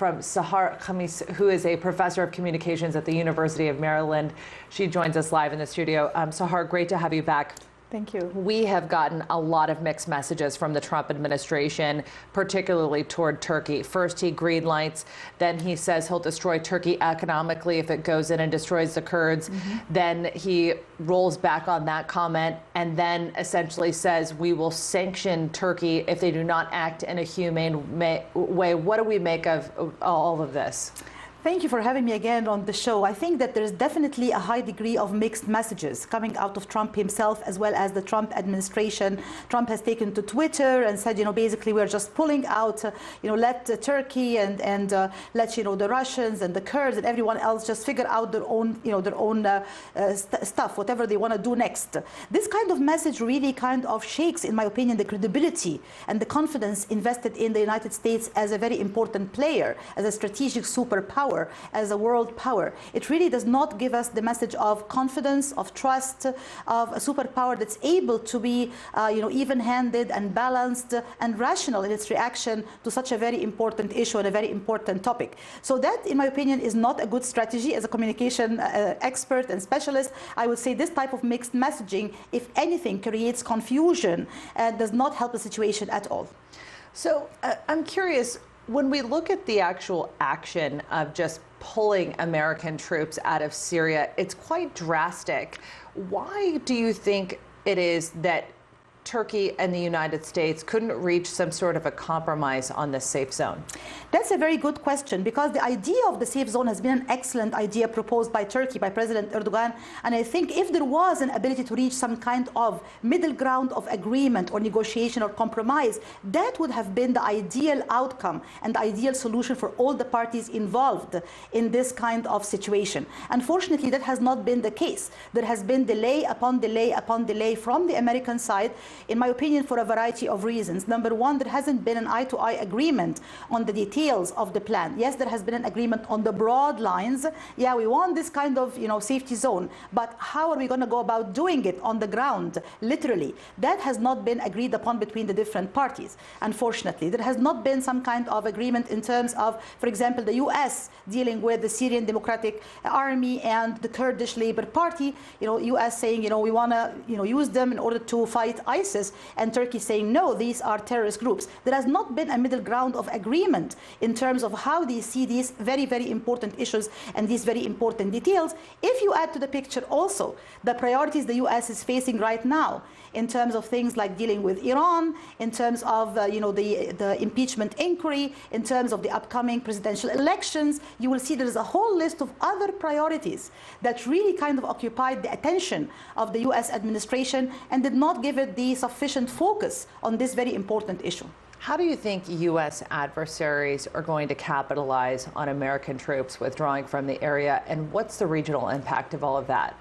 from Sahar Khamis, who is a professor of communications at the University of Maryland. She joins us live in the studio. Sahar, great to have you back. Thank you. We have gotten a lot of mixed messages from the Trump administration, particularly toward Turkey. First, he green lights. Then he says he'll destroy Turkey economically if it goes in and destroys the Kurds. Then he rolls back on that comment and then essentially says we will sanction Turkey if they do not act in a humane way. What do we make of all of this? Thank you for having me again on the show. I think that there's definitely a high degree of mixed messages coming out of Trump himself as well as the Trump administration. Trump has taken to Twitter and said, basically we're just pulling out, let Turkey and let, the Russians and the Kurds and everyone else just figure out their own, stuff, whatever they want to do next. This kind of message really kind of shakes, in my opinion, the credibility and the confidence invested in the United States as a very important player, as a strategic superpower, as a world power. It really does not give us the message of confidence, of trust, of a superpower that's able to be, even-handed and balanced and rational in its reaction to such a very important issue and a very important topic. So that, in my opinion, is not a good strategy. As a communication expert and specialist, I would say this type of mixed messaging, if anything, creates confusion and does not help the situation at all. So I'm curious, when we look at the actual action of just pulling American troops out of Syria, it's quite drastic. Why do you think it is that Turkey and the United States couldn't reach some sort of a compromise on this safe zone? That's a very good question, because the idea of the safe zone has been an excellent idea proposed by Turkey, by President Erdogan. And I think if there was an ability to reach some kind of middle ground of agreement or negotiation or compromise, that would have been the ideal outcome and the ideal solution for all the parties involved in this kind of situation. Unfortunately, that has not been the case. There has been delay upon delay upon delay from the American side, in my opinion, for a variety of reasons. Number one, there hasn't been an eye-to-eye agreement on the details of the plan. Yes, there has been an agreement on the broad lines. Yeah, we want this kind of, safety zone, but how are we going to go about doing it on the ground, literally? That has not been agreed upon between the different parties. Unfortunately, there has not been some kind of agreement in terms of, for example, the U.S. dealing with the Syrian Democratic Army and the Kurdish Labour Party. U.S. saying, we want to, use them in order to fight ISIS, and Turkey saying, no, these are terrorist groups. There has not been a middle ground of agreement in terms of how they see these very, very important issues and these very important details. If you add to the picture also the priorities the U.S. is facing right now in terms of things like dealing with Iran, in terms of the impeachment inquiry, in terms of the upcoming presidential elections, you will see there is a whole list of other priorities that really kind of occupied the attention of the U.S. administration and did not give it the sufficient focus on this very important issue. How do you think U.S. adversaries are going to capitalize on American troops withdrawing from the area, and what's the regional impact of all of that?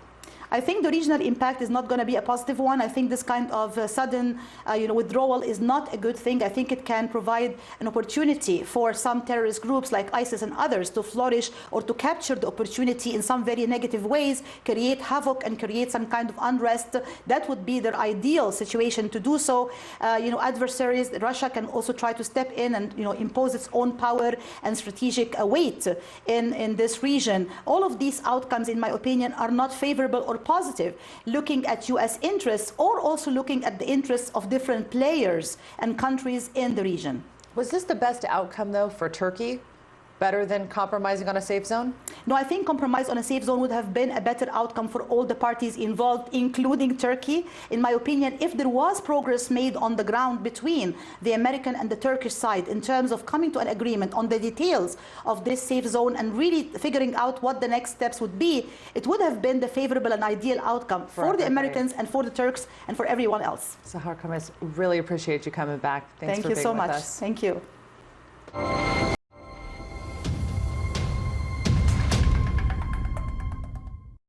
I think the regional impact is not going to be a positive one. I think this kind of sudden withdrawal is not a good thing. I think it can provide an opportunity for some terrorist groups like ISIS and others to flourish or to capture the opportunity in some very negative ways, create havoc and create some kind of unrest. That would be their ideal situation to do so. Adversaries, Russia can also try to step in and impose its own power and strategic weight in this region. All of these outcomes, in my opinion, are not favorable or positive, looking at U.S. interests or also looking at the interests of different players and countries in the region. Was this the best outcome, though, for Turkey? Better than compromising on a safe zone? No, I think compromise on a safe zone would have been a better outcome for all the parties involved, including Turkey. In my opinion, if there was progress made on the ground between the American and the Turkish side in terms of coming to an agreement on the details of this safe zone and really figuring out what the next steps would be, it would have been the favorable and ideal outcome for the Americans and for the Turks and for everyone else. Sahar Khamis, really appreciate you coming back. Thanks for being with us. Thank you so much. Thank you.